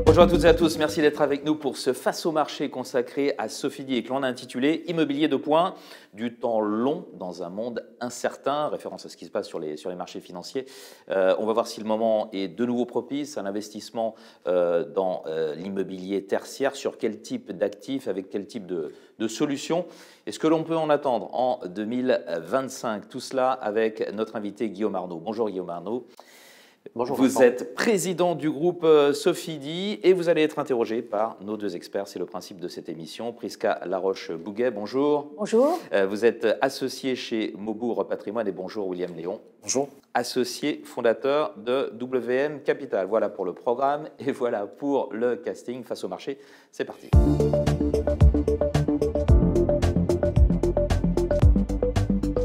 Bonjour à toutes et à tous, merci d'être avec nous pour ce Face au marché consacré à Sofidy et que l'on a intitulé Immobilier de points, du temps long dans un monde incertain, référence à ce qui se passe sur les marchés financiers. On va voir si le moment est de nouveau propice à l'investissement dans l'immobilier tertiaire, sur quel type d'actifs, avec quel type de solutions. Et ce que l'on peut en attendre en 2025, tout cela avec notre invité Guillaume Arnaud. Bonjour Guillaume Arnaud. Bonjour, vous êtes président du groupe Sofidy et vous allez être interrogé par nos deux experts. C'est le principe de cette émission. Prisca Laroche-Bouguet, bonjour. Bonjour. Vous êtes associé chez Maubourg Patrimoine et bonjour William Léon. Bonjour. Associé fondateur de WM Capital. Voilà pour le programme et voilà pour le casting face au marché. C'est parti.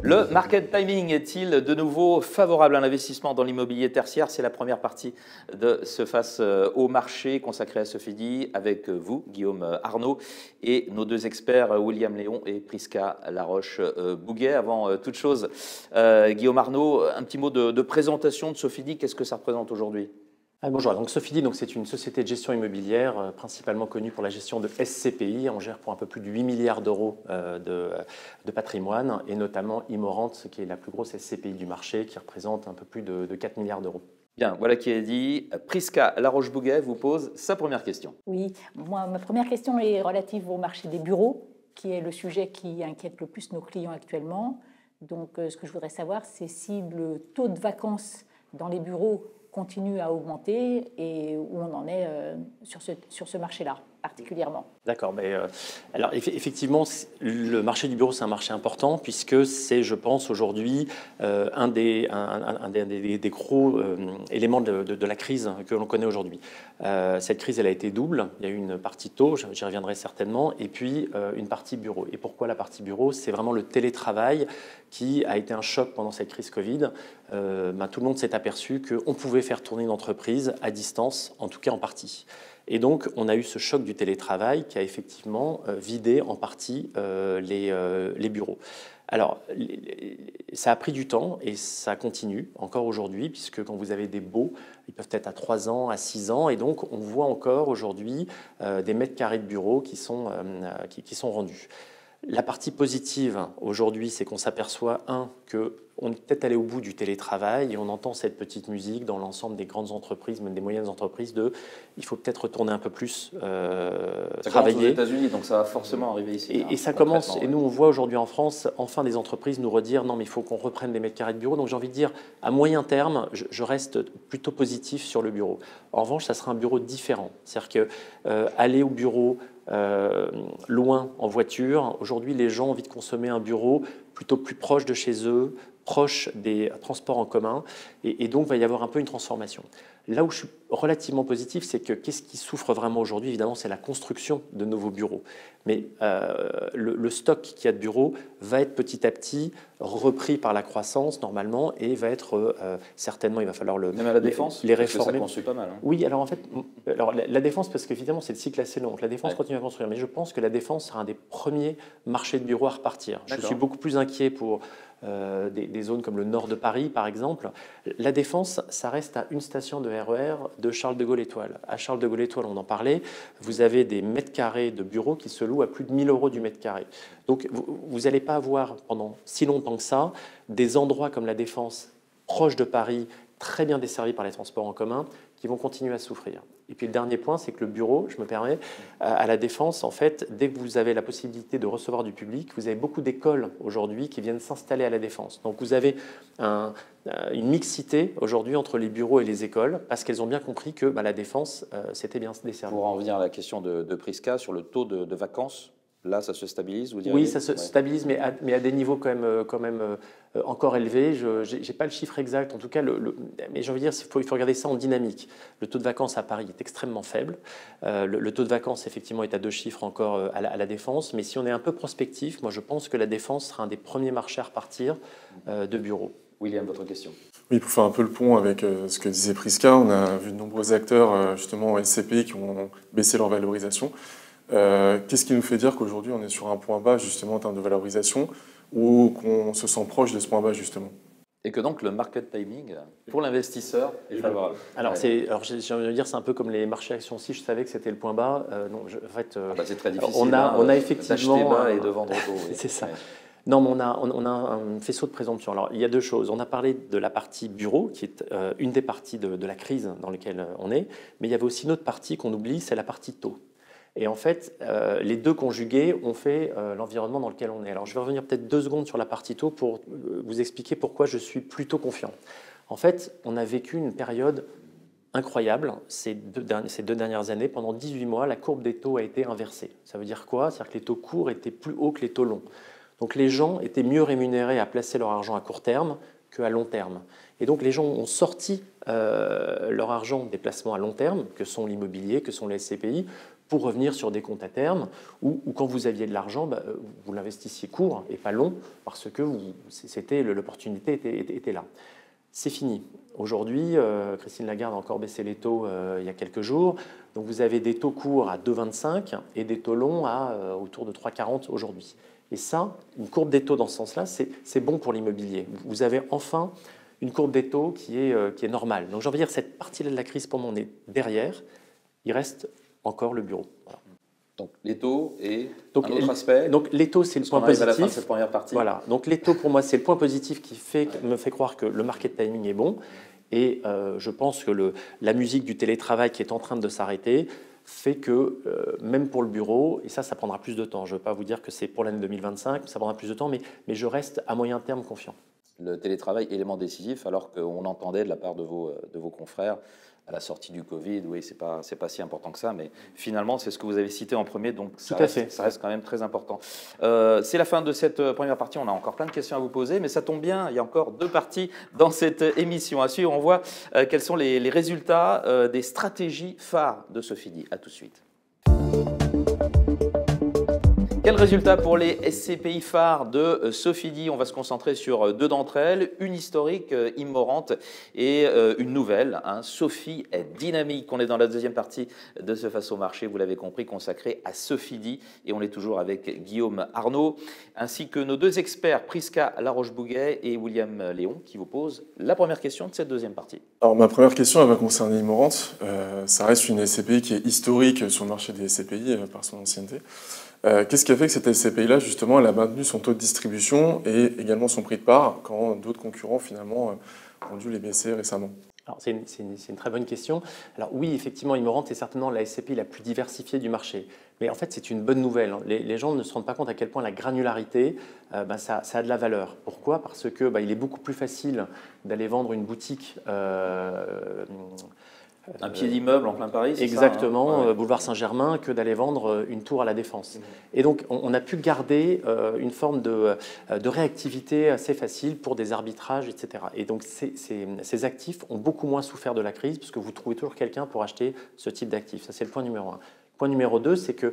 Le market timing est-il de nouveau favorable à l'investissement dans l'immobilier tertiaire? C'est la première partie de ce Face au marché consacré à Sofidy avec vous, Guillaume Arnaud, et nos deux experts, William Léon et Prisca Laroche-Bouguet. Avant toute chose, Guillaume Arnaud, un petit mot de présentation de Sofidy. Qu'est-ce que ça représente aujourd'hui? Bonjour, donc Sofidy, c'est une société de gestion immobilière principalement connue pour la gestion de SCPI. On gère pour un peu plus de 8 milliards d'euros de patrimoine et notamment Immorente, qui est la plus grosse SCPI du marché, qui représente un peu plus de 4 milliards d'euros. Bien, voilà qui est dit. Prisca Laroche-Bouguet vous pose sa première question. Oui, ma première question est relative au marché des bureaux, qui est le sujet qui inquiète le plus nos clients actuellement. Donc, ce que je voudrais savoir, c'est si le taux de vacances dans les bureaux continue à augmenter et où on en est sur ce marché-là particulièrement. D'accord, alors effectivement, le marché du bureau, c'est un marché important puisque c'est, je pense, aujourd'hui un des gros éléments de la crise que l'on connaît aujourd'hui. Cette crise, elle a été double. Il y a eu une partie taux, j'y reviendrai certainement, et puis une partie bureau. Et pourquoi la partie bureau? C'est vraiment le télétravail qui a été un choc pendant cette crise Covid. Tout le monde s'est aperçu qu'on pouvait faire tourner une entreprise à distance, en tout cas en partie. Et donc, on a eu ce choc du télétravail qui a effectivement vidé en partie les bureaux. Alors, ça a pris du temps et ça continue encore aujourd'hui, puisque quand vous avez des baux, ils peuvent être à 3 ans, à 6 ans, et donc on voit encore aujourd'hui des mètres carrés de bureaux qui sont rendus. La partie positive aujourd'hui, c'est qu'on s'aperçoit, qu'on est peut-être allé au bout du télétravail et on entend cette petite musique dans l'ensemble des grandes entreprises, même des moyennes entreprises, il faut peut-être retourner un peu plus ça travailler. Commence aux États-Unis, donc ça va forcément arriver ici. Et ça commence, et nous on voit aujourd'hui en France, enfin des entreprises nous redire non mais il faut qu'on reprenne des mètres carrés de bureau. Donc j'ai envie de dire, à moyen terme, je reste plutôt positif sur le bureau. En revanche, ça sera un bureau différent. C'est-à-dire qu'aller au bureau loin en voiture, aujourd'hui les gens ont envie de consommer un bureau plutôt plus proche de chez eux, proche des transports en commun, et donc il va y avoir un peu une transformation. Là où je suis relativement positif, c'est que qu'est-ce qui souffre vraiment aujourd'hui? Évidemment, c'est la construction de nouveaux bureaux. Mais le stock qu'il y a de bureaux va être petit à petit repris par la croissance normalement et va être certainement, il va falloir même à la défense, les réformer. Ça construit pas mal. Hein. Oui, alors en fait, la défense, parce qu'évidemment c'est le cycle assez long, donc la défense continue à construire, mais je pense que la défense sera un des premiers marchés de bureaux à repartir. Je suis beaucoup plus inquiet pour des zones comme le nord de Paris, par exemple. La Défense, ça reste à une station de RER de Charles de Gaulle-Étoile. À Charles de Gaulle-Étoile, on en parlait, vous avez des mètres carrés de bureaux qui se louent à plus de 1 000 € du mètre carré. Donc, vous n'allez pas avoir pendant si longtemps que ça des endroits comme la Défense, proches de Paris, très bien desservis par les transports en commun, qui vont continuer à souffrir. Et puis le dernier point, c'est que le bureau, je me permets, à la Défense, en fait, dès que vous avez la possibilité de recevoir du public, vous avez beaucoup d'écoles aujourd'hui qui viennent s'installer à la Défense. Donc vous avez une mixité aujourd'hui entre les bureaux et les écoles, parce qu'elles ont bien compris que la Défense, c'était bien desservi. Pour en revenir à la question de Prisca, sur le taux de vacances, là, ça se stabilise, vous diriez? Oui, ça se stabilise, mais à des niveaux quand même encore élevés. Je n'ai pas le chiffre exact, en tout cas, mais j'ai envie de dire qu'il faut regarder ça en dynamique. Le taux de vacances à Paris est extrêmement faible. Le taux de vacances, effectivement, est à 2 chiffres encore à la Défense. Mais si on est un peu prospectif, moi, je pense que la Défense sera un des premiers marchés à repartir de bureaux. William, votre question? Oui, pour faire un peu le pont avec ce que disait Prisca, on a vu de nombreux acteurs, justement, au SCPI, qui ont baissé leur valorisation. Qu'est-ce qui nous fait dire qu'aujourd'hui on est sur un point bas justement en termes de valorisation ou qu'on se sent proche de ce point bas justement? Et que donc le market timing pour l'investisseur est favorable. Alors, j'ai envie de dire, c'est un peu comme les marchés actions. Si je savais que c'était le point bas, non, en fait, c'est très difficile. On a effectivement d'acheter bas et de vendre haut. Oui. C'est ça. Ouais. Non, mais on a un faisceau de présomption. Alors, il y a deux choses. On a parlé de la partie bureau, qui est une des parties de la crise dans laquelle on est, mais il y avait aussi une autre partie qu'on oublie, c'est la partie taux. Et en fait, les deux conjugués ont fait l'environnement dans lequel on est. Alors, je vais revenir peut-être 2 secondes sur la partie taux pour vous expliquer pourquoi je suis plutôt confiant. En fait, on a vécu une période incroyable ces 2 dernières années. Pendant 18 mois, la courbe des taux a été inversée. Ça veut dire quoi? C'est-à-dire que les taux courts étaient plus hauts que les taux longs. Donc, les gens étaient mieux rémunérés à placer leur argent à court terme qu'à long terme. Et donc, les gens ont sorti leur argent des placements à long terme, que sont l'immobilier, que sont les SCPI, pour revenir sur des comptes à terme, ou quand vous aviez de l'argent, vous l'investissiez court et pas long, parce que l'opportunité était là. C'est fini. Aujourd'hui, Christine Lagarde a encore baissé les taux il y a quelques jours, donc vous avez des taux courts à 2,25 et des taux longs à autour de 3,40 aujourd'hui. Et ça, une courbe des taux dans ce sens-là, c'est bon pour l'immobilier. Vous avez enfin une courbe des taux qui est normale. Donc j'ai envie de dire, cette partie-là de la crise, pour moi, on est derrière. Il reste encore le bureau. Voilà. Donc les taux et un autre aspect. Donc les taux, c'est le point positif. À la fin de cette première partie. Voilà. Donc les taux, pour moi, c'est le point positif qui me fait croire que le market timing est bon. Et je pense que la musique du télétravail qui est en train de s'arrêter fait que, même pour le bureau, et ça prendra plus de temps. Je ne veux pas vous dire que c'est pour l'année 2025, ça prendra plus de temps, mais je reste à moyen terme confiant. Le télétravail, élément décisif, alors qu'on entendait de la part de vos confrères à la sortie du Covid, oui, c'est pas si important que ça, mais finalement, c'est ce que vous avez cité en premier, donc ça reste quand même très important. C'est la fin de cette première partie, on a encore plein de questions à vous poser, mais ça tombe bien, il y a encore 2 parties dans cette émission. À suivre, on voit quels sont les résultats des stratégies phares de Sofidy. À tout de suite. Quel résultat pour les SCPI phares de Sofidy? On va se concentrer sur 2 d'entre elles, une historique, Immorente, et une nouvelle, Sophie Dynamique. On est dans la deuxième partie de ce Face au marché, vous l'avez compris, consacré à Sofidy, et on est toujours avec Guillaume Arnaud, ainsi que nos 2 experts, Prisca Laroche-Bouguet et William Léon, qui vous posent la première question de cette deuxième partie. Alors ma première question, elle va concerner Immorente. Ça reste une SCPI qui est historique sur le marché des SCPI par son ancienneté. Qu'est-ce qui a fait que cette SCPI-là, justement, elle a maintenu son taux de distribution et également son prix de part quand d'autres concurrents, finalement, ont dû les baisser récemment? Alors, c'est une très bonne question. Alors oui, effectivement, Immorente est certainement la SCPI la plus diversifiée du marché. Mais en fait, c'est une bonne nouvelle. Les gens ne se rendent pas compte à quel point la granularité, ça a de la valeur. Pourquoi? Parce que il est beaucoup plus facile d'aller vendre une boutique... un pied d'immeuble en plein Paris, c'est exactement, ça, ouais. Boulevard Saint-Germain, que d'aller vendre une tour à la Défense. Et donc, on a pu garder une forme de réactivité assez facile pour des arbitrages, etc. Et donc, ces actifs ont beaucoup moins souffert de la crise, puisque vous trouvez toujours quelqu'un pour acheter ce type d'actifs. Ça, c'est le point numéro 1. Point numéro 2, c'est que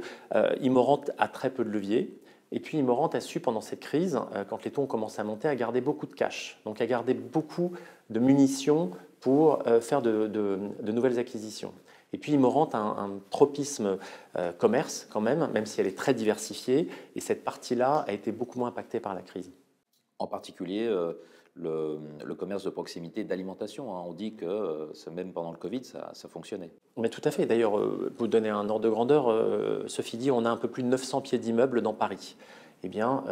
Immorente a très peu de levier. Et puis, Immorente a su, pendant cette crise, quand les taux ont commencé à monter, à garder beaucoup de cash. Donc, à garder beaucoup de munitions pour faire de nouvelles acquisitions. Et puis Immorente a un tropisme commerce quand même si elle est très diversifiée, et cette partie-là a été beaucoup moins impactée par la crise. En particulier le commerce de proximité d'alimentation. On dit que même pendant le Covid, ça fonctionnait. Mais tout à fait. D'ailleurs, pour vous donner un ordre de grandeur, Sofidy, on a un peu plus de 900 pieds d'immeubles dans Paris. Eh bien,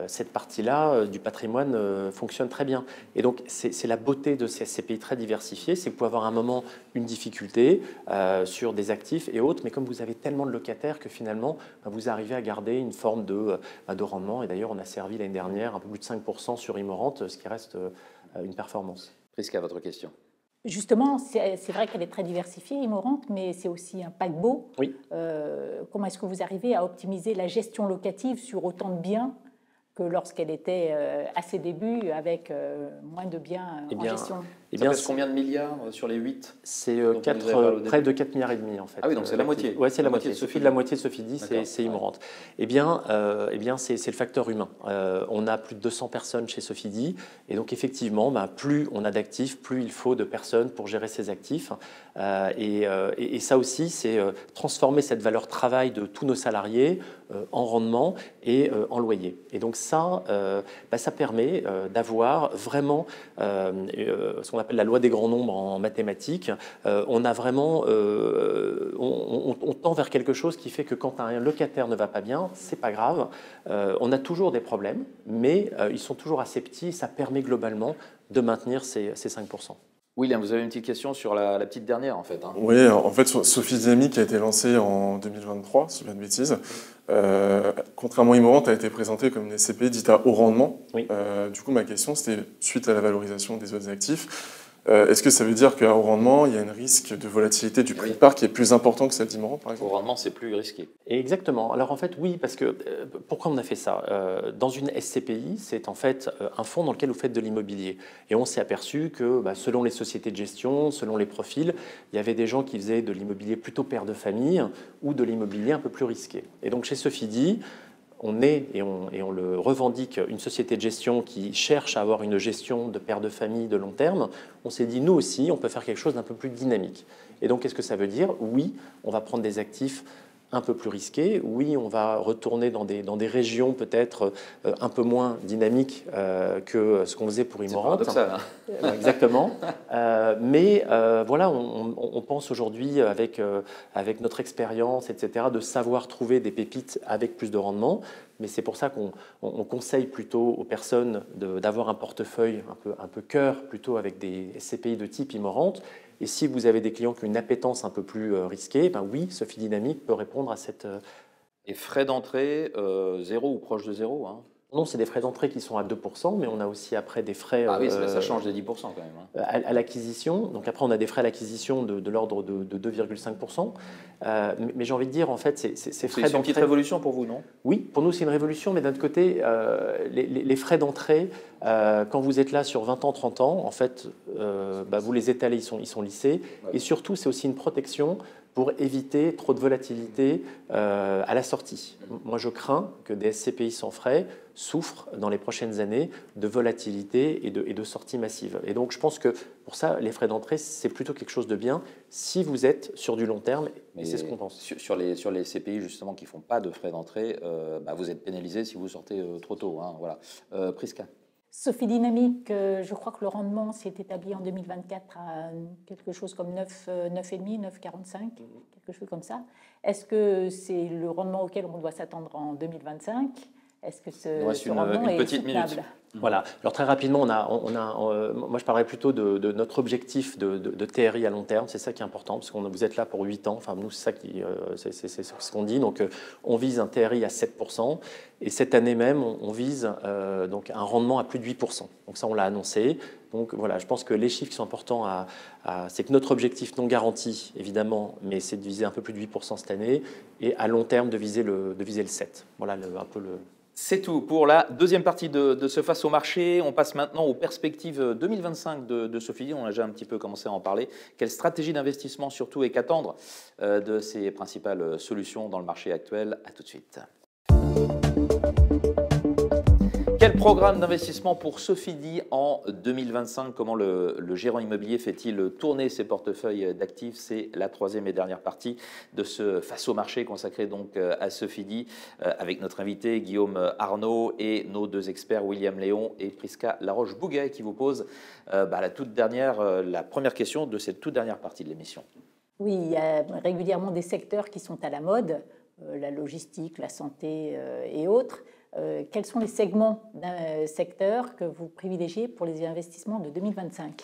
cette partie-là du patrimoine fonctionne très bien. Et donc, c'est la beauté de ces SCPI très diversifiés, c'est que vous pouvez avoir un moment une difficulté sur des actifs et autres, mais comme vous avez tellement de locataires que finalement, vous arrivez à garder une forme de rendement. Et d'ailleurs, on a servi l'année dernière un peu plus de 5% sur Immorente, ce qui reste une performance. Prisca, votre question. Justement, c'est vrai qu'elle est très diversifiée, Immorente, mais c'est aussi un paquebot. Oui. Comment est-ce que vous arrivez à optimiser la gestion locative sur autant de biens que lorsqu'elle était à ses débuts avec moins de biens en gestion? Eh Ça bien, pèse combien de milliards sur les 8? c'est dont vous avez parlé au début? près de 4,5 milliards en fait. Ah oui, donc c'est la moitié. Oui, c'est la moitié. de Sofidy. La moitié de Sofidy, D'accord, c'est Immorente. Eh bien, c'est le facteur humain. On a plus de 200 personnes chez Sofidy, et donc effectivement, plus on a d'actifs, plus il faut de personnes pour gérer ces actifs. Et ça aussi, c'est transformer cette valeur travail de tous nos salariés en rendement et en loyer. Et donc ça permet d'avoir vraiment ce qu'on appelle la loi des grands nombres en mathématiques. On a vraiment, on tend vers quelque chose qui fait que quand un locataire ne va pas bien, c'est pas grave. On a toujours des problèmes, mais ils sont toujours assez petits. Et ça permet globalement de maintenir ces 5%. William, vous avez une petite question sur la petite dernière, en fait. Hein. Oui, en fait, Sophie Dynamique a été lancée en 2023, si je ne dis pas de bêtises. Contrairement à Immorente, a été présentée comme une SCPI dite à haut rendement. Oui. Du coup, ma question, c'était, suite à la valorisation des autres actifs, est-ce que ça veut dire qu'à haut rendement, il y a un risque de volatilité du prix de part qui est plus important que celle d'Immorente, par Au exemple? rendement, c'est plus risqué. Exactement. Alors en fait, oui, parce que pourquoi on a fait ça? Dans une SCPI, c'est en fait un fonds dans lequel vous faites de l'immobilier. Et on s'est aperçu que selon les sociétés de gestion, selon les profils, il y avait des gens qui faisaient de l'immobilier plutôt père de famille ou de l'immobilier un peu plus risqué. Et donc chez Sofidy, on est, et on le revendique, une société de gestion qui cherche à avoir une gestion de père de famille de long terme. On s'est dit, nous aussi, on peut faire quelque chose d'un peu plus dynamique. Et donc, qu'est-ce que ça veut dire? Oui, on va prendre des actifs un peu plus risqués. Oui, on va retourner dans des régions peut-être un peu moins dynamiques que ce qu'on faisait pour Immorente. C'est paradoxal, hein. Exactement. Mais voilà, on pense aujourd'hui avec notre expérience, etc., de savoir trouver des pépites avec plus de rendement. Mais c'est pour ça qu'on conseille plutôt aux personnes d'avoir un portefeuille un peu cœur, plutôt avec des SCPI de type Immorente. Et si vous avez des clients qui ont une appétence un peu plus risquée, oui, Sophie Dynamique peut répondre à cette... Et frais d'entrée, zéro ou proche de zéro, hein. Non, c'est des frais d'entrée qui sont à 2%, mais on a aussi après des frais... Ah oui, ça change des 10% quand même. Hein. À l'acquisition. Donc après, on a des frais à l'acquisition de l'ordre de 2,5%. Mais j'ai envie de dire, en fait, ces frais d'entrée... C'est une petite révolution pour vous, non? Oui, pour nous, c'est une révolution, mais d'un autre côté, les frais d'entrée, quand vous êtes là sur 20 ans, 30 ans, en fait, vous les étalez, ils sont lissés. Ouais. Et surtout, c'est aussi une protection pour éviter trop de volatilité à la sortie. Moi, je crains que des SCPI sans frais souffrent dans les prochaines années de volatilité et de sortie massive. Et donc, je pense que pour ça, les frais d'entrée, c'est plutôt quelque chose de bien si vous êtes sur du long terme, et c'est ce qu'on pense. Sur les SCPI, justement, qui ne font pas de frais d'entrée, vous êtes pénalisé si vous sortez trop tôt. Hein, voilà. Prisca. Sophie Dynamique, je crois que le rendement s'est établi en 2024 à quelque chose comme 9,5, 9,45, quelque chose comme ça. Est-ce que c'est le rendement auquel on doit s'attendre en 2025 ? Est-ce que ce rendement est soutenable ? Voilà. Alors très rapidement, moi je parlerai plutôt de notre objectif de TRI à long terme. C'est ça qui est important parce que vous êtes là pour 8 ans. Enfin, nous, c'est ça c'est ce qu'on dit. Donc, on vise un TRI à 7%. Et cette année même, on vise donc un rendement à plus de 8%. Donc ça, on l'a annoncé. Donc voilà, je pense que les chiffres qui sont importants, c'est que notre objectif non garanti, évidemment, mais c'est de viser un peu plus de 8% cette année. Et à long terme, de viser le 7%. Voilà un peu le... C'est tout pour la deuxième partie de ce Face au marché. On passe maintenant aux perspectives 2025 de Sofidy. On a déjà un petit peu commencé à en parler. Quelle stratégie d'investissement surtout et qu'attendre de ces principales solutions dans le marché actuel? À tout de suite. Quel programme d'investissement pour Sofidy en 2025? Comment le gérant immobilier fait-il tourner ses portefeuilles d'actifs? C'est la troisième et dernière partie de ce Face au marché consacré donc à Sofidy avec notre invité Guillaume Arnaud et nos deux experts William Léon et Prisca Laroche-Bouguet qui vous posent la première question de cette toute dernière partie de l'émission. Oui, il y a régulièrement des secteurs qui sont à la mode, la logistique, la santé et autres. Quels sont les segments d'un secteur que vous privilégiez pour les investissements de 2025 ?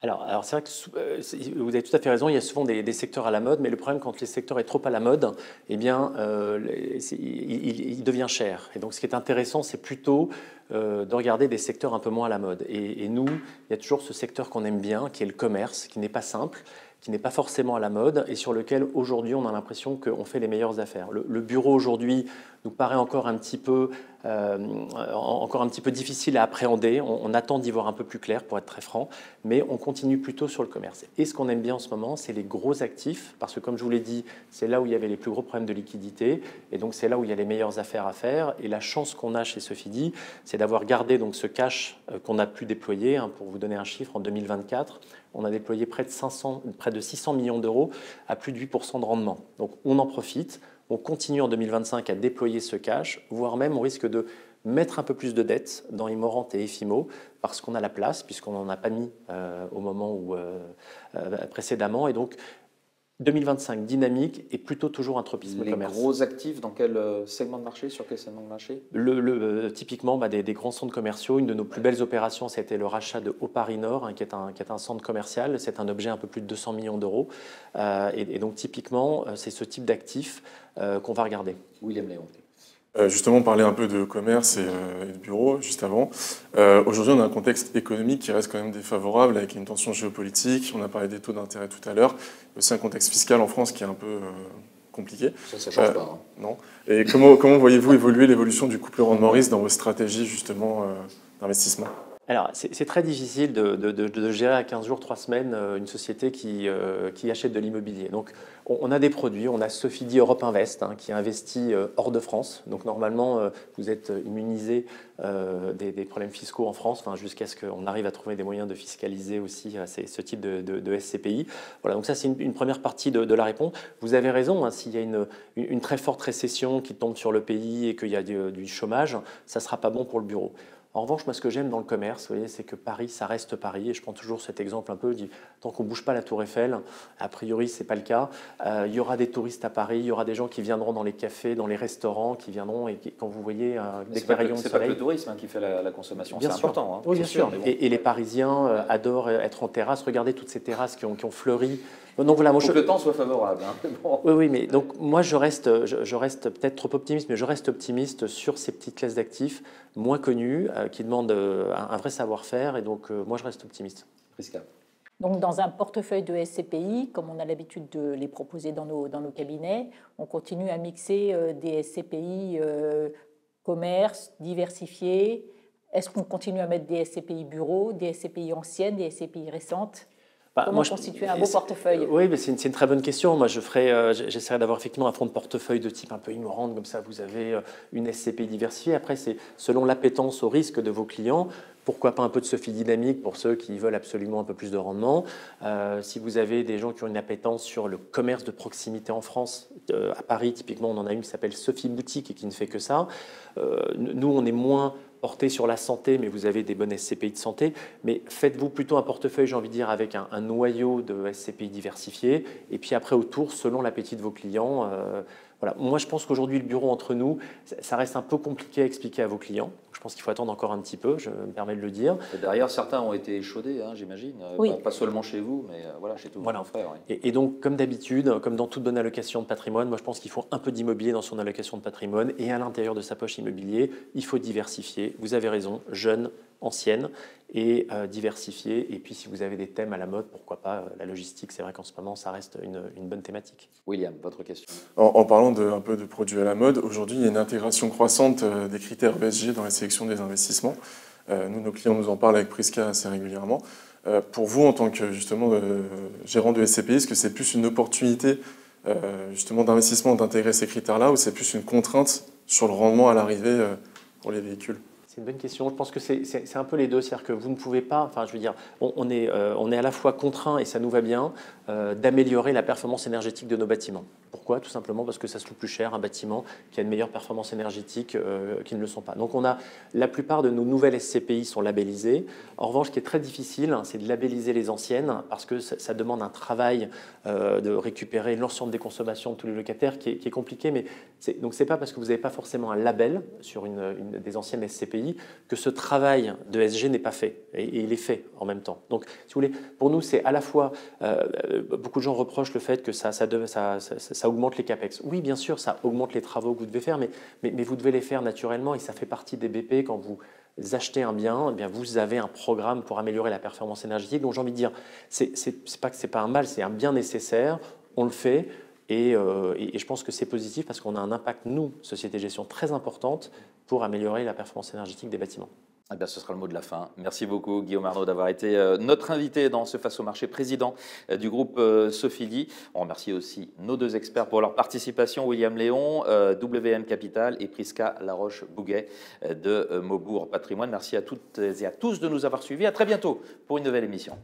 Alors c'est vrai que vous avez tout à fait raison, il y a souvent des secteurs à la mode, mais le problème quand les secteurs est trop à la mode, eh bien, il devient cher. Et donc ce qui est intéressant, c'est plutôt de regarder des secteurs un peu moins à la mode. Et nous, il y a toujours ce secteur qu'on aime bien, qui est le commerce, qui n'est pas simple, qui n'est pas forcément à la mode et sur lequel aujourd'hui on a l'impression qu'on fait les meilleures affaires. Le bureau aujourd'hui nous paraît encore un petit peu difficile à appréhender. On attend d'y voir un peu plus clair pour être très franc, mais on continue plutôt sur le commerce. Et ce qu'on aime bien en ce moment, c'est les gros actifs, parce que comme je vous l'ai dit, c'est là où il y avait les plus gros problèmes de liquidité, et donc c'est là où il y a les meilleures affaires à faire. Et la chance qu'on a chez Sofidy, c'est d'avoir gardé donc ce cash qu'on a pu déployer. Pour vous donner un chiffre, en 2024, on a déployé près de 600 millions d'euros à plus de 8% de rendement. Donc on en profite. On continue en 2025 à déployer ce cash, voire même on risque de mettre un peu plus de dettes dans Immorente et Efimo parce qu'on a la place, puisqu'on n'en a pas mis au moment où, précédemment. Et donc 2025 dynamique et plutôt toujours un tropisme commerce. Les gros actifs, dans quel segment de marché, sur quel segment de marché? Typiquement, des grands centres commerciaux. Une de nos plus belles opérations, c'était le rachat de Haut Paris Nord, qui est un centre commercial. C'est un objet un peu plus de 200 millions d'euros. Et donc, typiquement, c'est ce type d'actifs qu'on va regarder. William Léon. Justement, on parlait un peu de commerce et de bureau juste avant. Aujourd'hui, on a un contexte économique qui reste quand même défavorable avec une tension géopolitique. On a parlé des taux d'intérêt tout à l'heure. Il y a aussi un contexte fiscal en France qui est un peu compliqué. Ça ne change pas. Hein. Non. Et comment voyez-vous évoluer l'évolution du couple rendement-risque dans vos stratégies justement d'investissement? Alors, c'est très difficile de gérer à 15 jours, 3 semaines une société qui achète de l'immobilier. Donc, on a des produits, on a Sofidy Europe Invest qui investit hors de France. Donc, normalement, vous êtes immunisé des problèmes fiscaux en France, jusqu'à ce qu'on arrive à trouver des moyens de fiscaliser aussi ce type de SCPI. Voilà, donc ça, c'est une première partie de la réponse. Vous avez raison, s'il y a une très forte récession qui tombe sur le pays et qu'il y a du chômage, ça ne sera pas bon pour le bureau. En revanche, moi, ce que j'aime dans le commerce, vous voyez, c'est que Paris, ça reste Paris. Et je prends toujours cet exemple un peu, tant qu'on ne bouge pas la Tour Eiffel, a priori, ce n'est pas le cas. Il y aura des touristes à Paris, il y aura des gens qui viendront dans les cafés, dans les restaurants, qui viendront et quand vous voyez des rayons de soleil. C'est pas que le tourisme qui fait la consommation, c'est important. Oui, bien sûr. Et les Parisiens adorent être en terrasse. Regardez toutes ces terrasses qui ont fleuri. Donc voilà, que le temps soit favorable. Bon. Oui, mais donc moi je reste peut-être trop optimiste, mais je reste optimiste sur ces petites classes d'actifs moins connues qui demandent un vrai savoir-faire, et donc moi je reste optimiste. Prisca. Donc dans un portefeuille de SCPI, comme on a l'habitude de les proposer dans nos cabinets, on continue à mixer des SCPI commerce, diversifiés. Est-ce qu'on continue à mettre des SCPI bureaux, des SCPI anciennes, des SCPI récentes? Comment constituer un beau portefeuille? Oui, mais c'est une très bonne question. Moi, j'essaierai d'avoir effectivement un fonds de portefeuille de type un peu Immorente, comme ça vous avez une SCPI diversifiée. Après, c'est selon l'appétence au risque de vos clients. Pourquoi pas un peu de Sophie dynamique pour ceux qui veulent absolument un peu plus de rendement. Si vous avez des gens qui ont une appétence sur le commerce de proximité en France, à Paris, typiquement, on en a une qui s'appelle Sophie Boutique et qui ne fait que ça. Nous, on est moins porté sur la santé, mais vous avez des bonnes SCPI de santé. Mais faites-vous plutôt un portefeuille, j'ai envie de dire, avec un noyau de SCPI diversifié. Et puis après, autour, selon l'appétit de vos clients. Voilà. Moi, je pense qu'aujourd'hui, le bureau entre nous, ça reste un peu compliqué à expliquer à vos clients. Je pense qu'il faut attendre encore un petit peu, je me permets de le dire. Et derrière, certains ont été échaudés, j'imagine. Oui. Pas seulement chez vous, mais voilà, chez tous vos frères. Oui. Et donc, comme d'habitude, comme dans toute bonne allocation de patrimoine, moi je pense qu'il faut un peu d'immobilier dans son allocation de patrimoine. Et à l'intérieur de sa poche immobilier, il faut diversifier. Vous avez raison, jeune, ancienne, et diversifier. Et puis, si vous avez des thèmes à la mode, pourquoi pas la logistique. C'est vrai qu'en ce moment, ça reste une bonne thématique. William, votre question. En parlant un peu de produits à la mode, aujourd'hui, il y a une intégration croissante des critères ESG dans la sélection des investissements. Nos clients nous en parlent avec Prisca assez régulièrement. Pour vous, en tant que justement gérant de SCPI, est-ce que c'est plus une opportunité justement d'investissement d'intégrer ces critères-là, ou c'est plus une contrainte sur le rendement à l'arrivée pour les véhicules? C'est une bonne question. Je pense que c'est un peu les deux. C'est-à-dire que vous ne pouvez pas, enfin je veux dire, on est à la fois contraint, et ça nous va bien, d'améliorer la performance énergétique de nos bâtiments. Pourquoi? Tout simplement parce que ça se loue plus cher, un bâtiment qui a une meilleure performance énergétique qui ne le sont pas. Donc la plupart de nos nouvelles SCPI sont labellisées. En revanche, ce qui est très difficile, c'est de labelliser les anciennes, parce que ça demande un travail de récupérer l'ensemble des consommations de tous les locataires qui est compliqué. Mais donc c'est pas parce que vous n'avez pas forcément un label sur une des anciennes SCPI que ce travail de SG n'est pas fait, et il est fait en même temps. Donc, si vous voulez, pour nous, c'est à la fois, beaucoup de gens reprochent le fait que ça augmente les capex. Oui, bien sûr, ça augmente les travaux que vous devez faire, mais vous devez les faire naturellement, et ça fait partie des BP quand vous achetez un bien, eh bien, vous avez un programme pour améliorer la performance énergétique. Donc j'ai envie de dire, c'est pas que c'est pas un mal, c'est un bien nécessaire, on le fait. Et je pense que c'est positif parce qu'on a un impact, nous, société de gestion, très importante pour améliorer la performance énergétique des bâtiments. Eh bien, ce sera le mot de la fin. Merci beaucoup, Guillaume Arnaud, d'avoir été notre invité dans ce Face au marché, président du groupe Sofidy. On remercie aussi nos deux experts pour leur participation, William Léon, WM Capital, et Prisca Laroche-Bouguet de Maubourg Patrimoine. Merci à toutes et à tous de nous avoir suivis. À très bientôt pour une nouvelle émission.